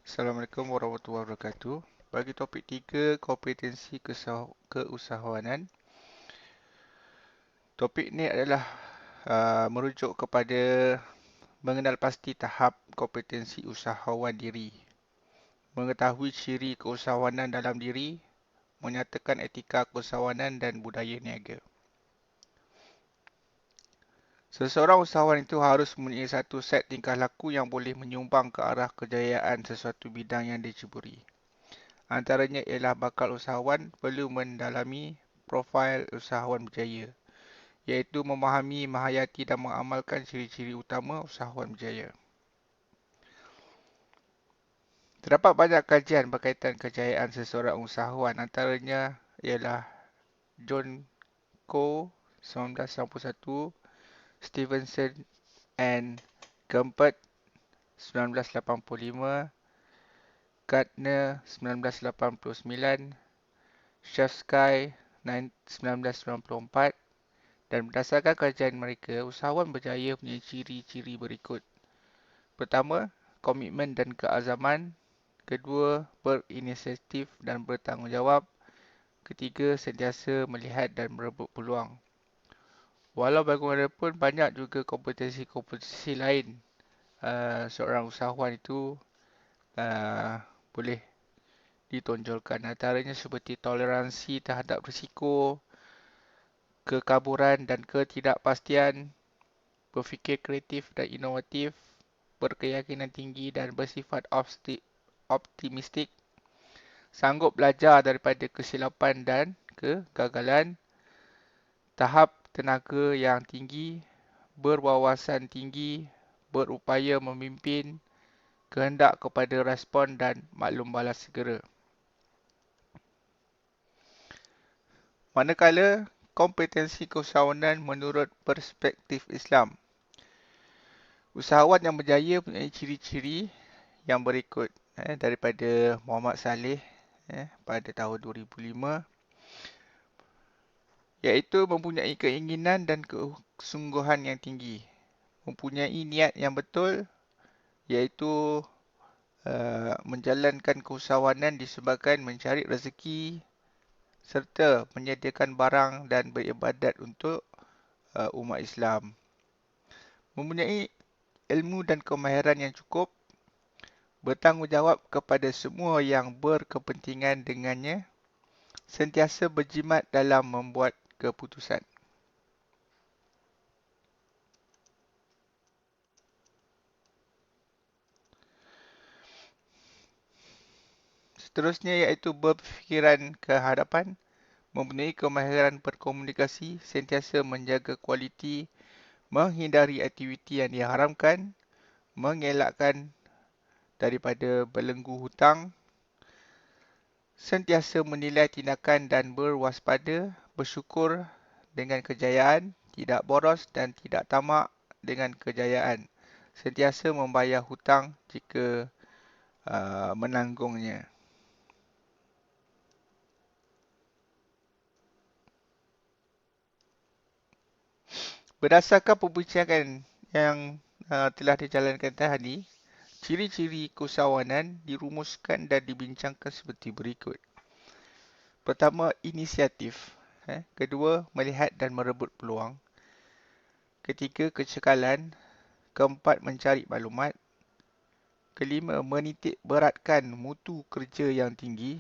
Assalamualaikum warahmatullahi wabarakatuh. Bagi topik 3, kompetensi keusahawanan. Topik ini adalah merujuk kepada mengenal pasti tahap kompetensi usahawan diri, mengetahui ciri keusahawanan dalam diri, menyatakan etika keusahawanan dan budaya niaga. Seseorang usahawan itu harus mempunyai satu set tingkah laku yang boleh menyumbang ke arah kejayaan sesuatu bidang yang diceburi. Antaranya ialah bakal usahawan perlu mendalami profil usahawan berjaya, iaitu memahami, menghayati dan mengamalkan ciri-ciri utama usahawan berjaya. Terdapat banyak kajian berkaitan kejayaan seseorang usahawan, antaranya ialah John Coe 1991, Stevenson and Gumpert 1985, Gardner 1989, Shafsky 1994. Dan berdasarkan kajian mereka, usahawan berjaya punya ciri-ciri berikut. Pertama, komitmen dan keazaman. Kedua, berinisiatif dan bertanggungjawab. Ketiga, sentiasa melihat dan merebut peluang. Walau bagaimanapun, banyak juga kompetensi-kompetensi lain seorang usahawan itu boleh ditonjolkan. Antaranya seperti toleransi terhadap risiko, kekaburan dan ketidakpastian, berfikir kreatif dan inovatif, berkeyakinan tinggi dan bersifat optimistik, sanggup belajar daripada kesilapan dan kegagalan, tahap tenaga yang tinggi, berwawasan tinggi, berupaya memimpin, kehendak kepada respon dan maklum balas segera. Manakala kompetensi keusahawanan menurut perspektif Islam, usahawan yang berjaya mempunyai ciri-ciri yang berikut daripada Muhammad Saleh pada tahun 2005, iaitu mempunyai keinginan dan kesungguhan yang tinggi, mempunyai niat yang betul, iaitu menjalankan keusahawanan disebabkan mencari rezeki serta menyediakan barang dan beribadat untuk umat Islam. Mempunyai ilmu dan kemahiran yang cukup, bertanggungjawab kepada semua yang berkepentingan dengannya, sentiasa berjimat dalam membuat keputusan. Seterusnya iaitu berfikiran ke hadapan, mempunyai kemahiran berkomunikasi, sentiasa menjaga kualiti, menghindari aktiviti yang diharamkan, mengelakkan daripada belenggu hutang, sentiasa menilai tindakan dan berwaspada, bersyukur dengan kejayaan, tidak boros dan tidak tamak dengan kejayaan, sentiasa membayar hutang jika menanggungnya. Berdasarkan perbincangan yang telah dijalankan tadi, ciri-ciri keusahawanan dirumuskan dan dibincangkan seperti berikut. Pertama, inisiatif. Kedua, melihat dan merebut peluang. Ketiga, kecekalan. Keempat, mencari maklumat. Kelima, menitik beratkan mutu kerja yang tinggi.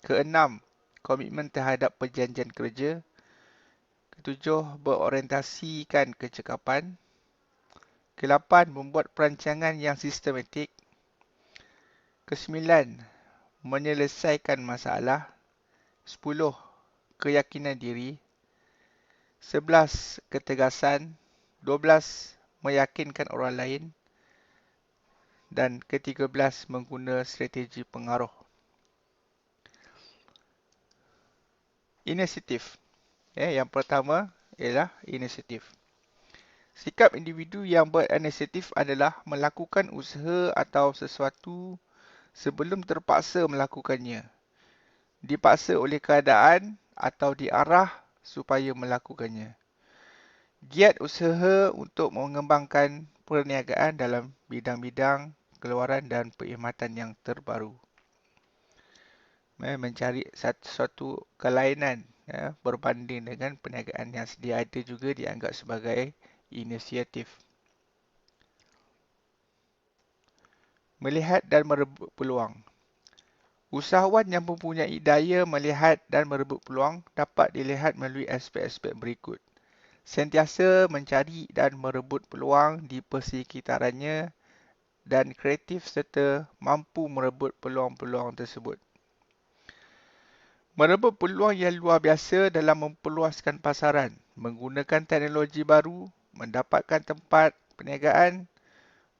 Keenam, komitmen terhadap perjanjian kerja. Ketujuh, berorientasikan kecekapan. Kelapan, membuat perancangan yang sistematik. Kesembilan, menyelesaikan masalah. 10, keyakinan diri. 11, ketegasan. 12, meyakinkan orang lain. Dan ke-13, mengguna strategi pengaruh. Inisiatif. Yang pertama ialah inisiatif. Sikap individu yang berinisiatif adalah melakukan usaha atau sesuatu sebelum terpaksa melakukannya, dipaksa oleh keadaan atau diarah supaya melakukannya. Giat usaha untuk mengembangkan perniagaan dalam bidang-bidang pengeluaran dan perkhidmatan yang terbaru. Mencari suatu kelainan berbanding dengan perniagaan yang sedia ada juga dianggap sebagai inisiatif. Melihat dan merebut peluang. Usahawan yang mempunyai daya melihat dan merebut peluang dapat dilihat melalui aspek-aspek berikut. Sentiasa mencari dan merebut peluang di persekitarannya dan kreatif serta mampu merebut peluang-peluang tersebut. Merebut peluang yang luar biasa dalam memperluaskan pasaran, menggunakan teknologi baru, mendapatkan tempat perniagaan,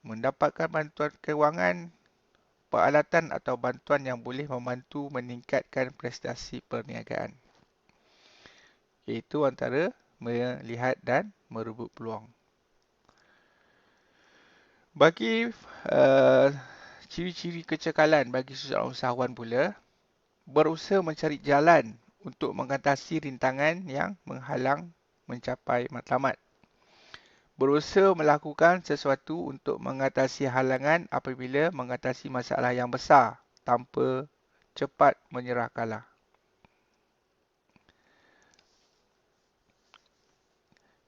mendapatkan bantuan kewangan, peralatan atau bantuan yang boleh membantu meningkatkan prestasi perniagaan. Iaitu antara melihat dan merebut peluang. Bagi ciri-ciri kecekalan bagi seorang usahawan pula, berusaha mencari jalan untuk mengatasi rintangan yang menghalang mencapai matlamat. Berusaha melakukan sesuatu untuk mengatasi halangan apabila mengatasi masalah yang besar tanpa cepat menyerah kalah.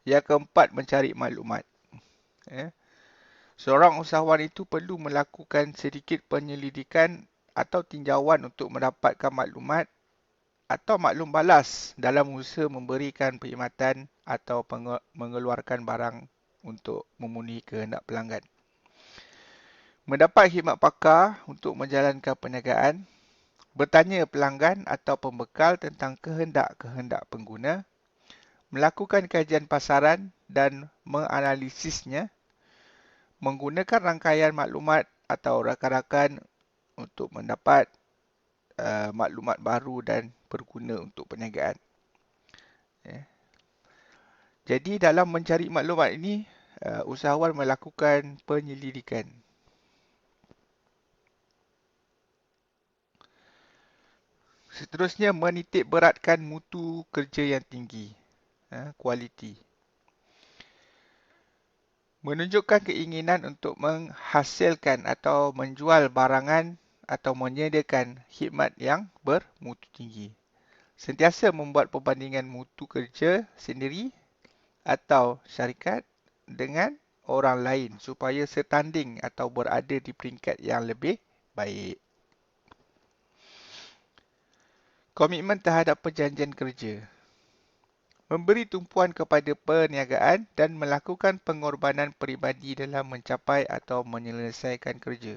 Yang keempat, mencari maklumat. Seorang usahawan itu perlu melakukan sedikit penyelidikan atau tinjauan untuk mendapatkan maklumat atau maklum balas dalam usaha memberikan perkhidmatan atau mengeluarkan barang untuk memenuhi kehendak pelanggan. Mendapat khidmat pakar untuk menjalankan perniagaan, bertanya pelanggan atau pembekal tentang kehendak-kehendak pengguna, melakukan kajian pasaran dan menganalisisnya, menggunakan rangkaian maklumat atau rakan-rakan untuk mendapat maklumat baru dan berguna untuk perniagaan. Jadi dalam mencari maklumat ini, usahawan melakukan penyelidikan. Seterusnya, menitik beratkan mutu kerja yang tinggi, kualiti. Menunjukkan keinginan untuk menghasilkan atau menjual barangan atau menyediakan khidmat yang bermutu tinggi. Sentiasa membuat perbandingan mutu kerja sendiri atau syarikat dengan orang lain supaya setanding atau berada di peringkat yang lebih baik. Komitmen terhadap perjanjian kerja. Memberi tumpuan kepada perniagaan dan melakukan pengorbanan peribadi dalam mencapai atau menyelesaikan kerja.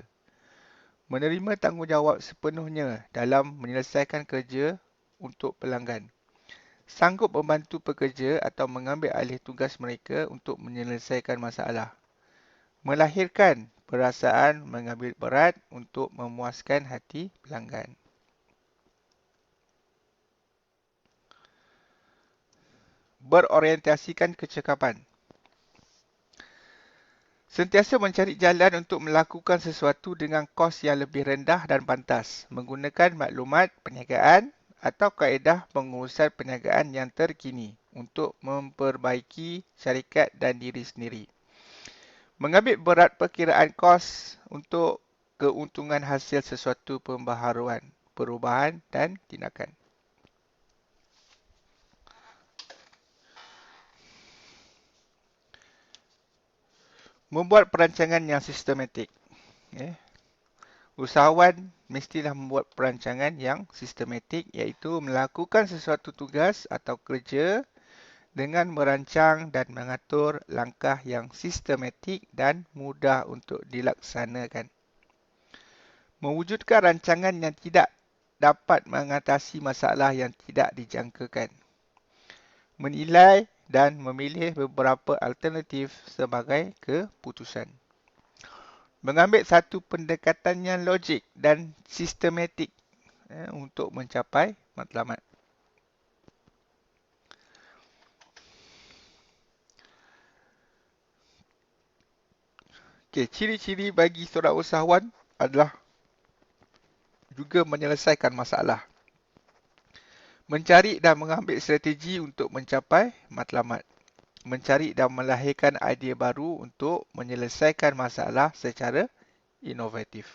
Menerima tanggungjawab sepenuhnya dalam menyelesaikan kerja untuk pelanggan. Sanggup membantu pekerja atau mengambil alih tugas mereka untuk menyelesaikan masalah. Melahirkan perasaan mengambil berat untuk memuaskan hati pelanggan. Berorientasikan kecekapan. Sentiasa mencari jalan untuk melakukan sesuatu dengan kos yang lebih rendah dan pantas, menggunakan maklumat perniagaan atau kaedah pengurusan perniagaan yang terkini untuk memperbaiki syarikat dan diri sendiri. Mengambil berat perkiraan kos untuk keuntungan hasil sesuatu pembaharuan, perubahan dan tindakan. Membuat perancangan yang sistematik. Usahawan mestilah membuat perancangan yang sistematik, iaitu melakukan sesuatu tugas atau kerja dengan merancang dan mengatur langkah yang sistematik dan mudah untuk dilaksanakan. Mewujudkan rancangan yang tidak dapat mengatasi masalah yang tidak dijangkakan. Menilai dan memilih beberapa alternatif sebagai keputusan. Mengambil satu pendekatan yang logik dan sistematik untuk mencapai matlamat. Okey, ciri-ciri bagi seorang usahawan adalah juga menyelesaikan masalah. Mencari dan mengambil strategi untuk mencapai matlamat. Mencari dan melahirkan idea baru untuk menyelesaikan masalah secara inovatif.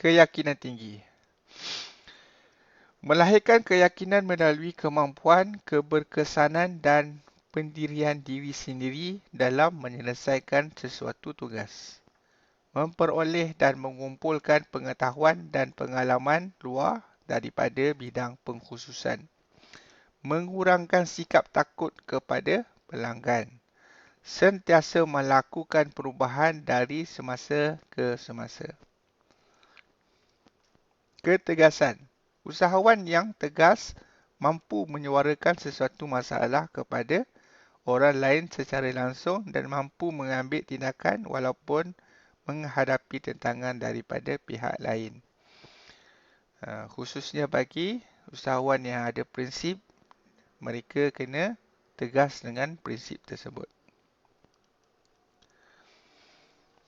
Keyakinan tinggi. Melahirkan keyakinan melalui kemampuan, keberkesanan dan pendirian diri sendiri dalam menyelesaikan sesuatu tugas. Memperoleh dan mengumpulkan pengetahuan dan pengalaman luar daripada bidang pengkhususan. Mengurangkan sikap takut kepada pelanggan. Sentiasa melakukan perubahan dari semasa ke semasa. Ketegasan. Usahawan yang tegas mampu menyuarakan sesuatu masalah kepada orang lain secara langsung dan mampu mengambil tindakan walaupun menghadapi tentangan daripada pihak lain. Khususnya bagi usahawan yang ada prinsip, mereka kena tegas dengan prinsip tersebut.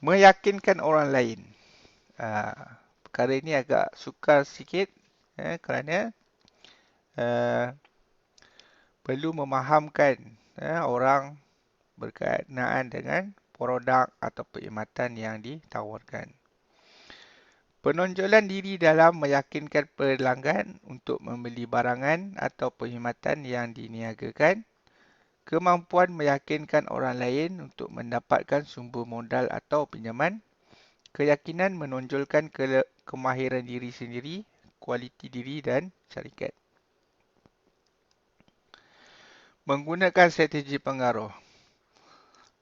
Meyakinkan orang lain. Perkara ini agak sukar sikit kerana perlu memahamkan orang berkenaan dengan produk atau perkhidmatan yang ditawarkan. Penonjolan diri dalam meyakinkan pelanggan untuk membeli barangan atau perkhidmatan yang diniagakan. Kemampuan meyakinkan orang lain untuk mendapatkan sumber modal atau pinjaman. Keyakinan menonjolkan kemahiran diri sendiri, kualiti diri dan syarikat. Menggunakan strategi pengaruh.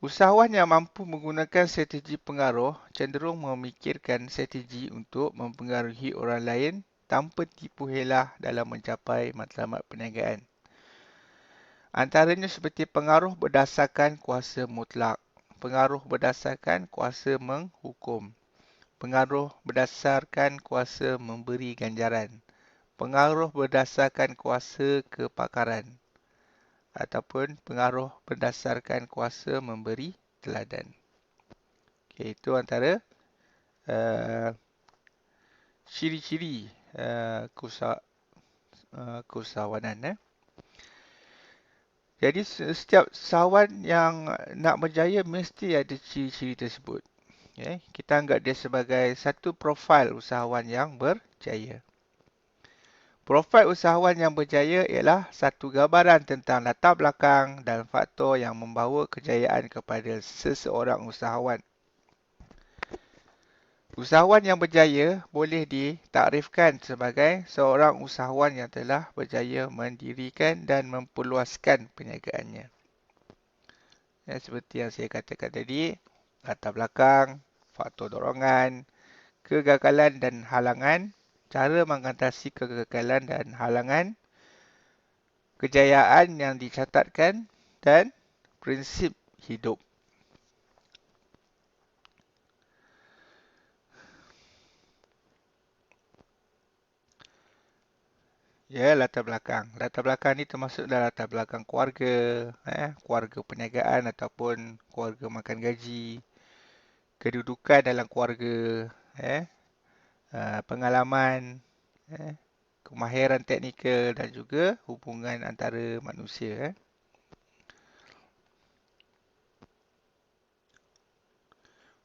Usahawan yang mampu menggunakan strategi pengaruh cenderung memikirkan strategi untuk mempengaruhi orang lain tanpa tipu helah dalam mencapai matlamat perniagaan. Antaranya seperti pengaruh berdasarkan kuasa mutlak, pengaruh berdasarkan kuasa menghukum, pengaruh berdasarkan kuasa memberi ganjaran, pengaruh berdasarkan kuasa kepakaran, ataupun pengaruh berdasarkan kuasa memberi teladan. Okay, itu antara ciri-ciri keusahawanan. Jadi setiap usahawan yang nak berjaya mesti ada ciri-ciri tersebut. Okay, kita anggap dia sebagai satu profil usahawan yang berjaya. Profil usahawan yang berjaya ialah satu gambaran tentang latar belakang dan faktor yang membawa kejayaan kepada seseorang usahawan. Usahawan yang berjaya boleh ditakrifkan sebagai seorang usahawan yang telah berjaya mendirikan dan memperluaskan perniagaannya. Ya, seperti yang saya katakan tadi, latar belakang, faktor dorongan, kegagalan dan halangan, cara mengatasi kegagalan dan halangan, kejayaan yang dicatatkan dan prinsip hidup. Ya, latar belakang. Latar belakang ni termasuk dalam latar belakang keluarga, keluarga perniagaan ataupun keluarga makan gaji, kedudukan dalam keluarga, pengalaman, kemahiran teknikal dan juga hubungan antara manusia.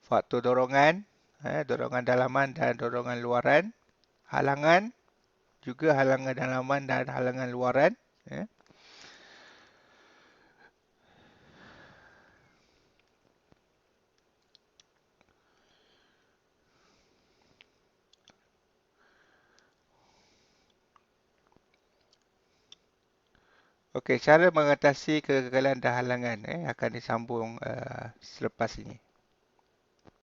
Faktor dorongan, dorongan dalaman dan dorongan luaran, halangan, juga halangan dalaman dan halangan luaran. Okey, cara mengatasi kegagalan dan halangan akan disambung selepas ini.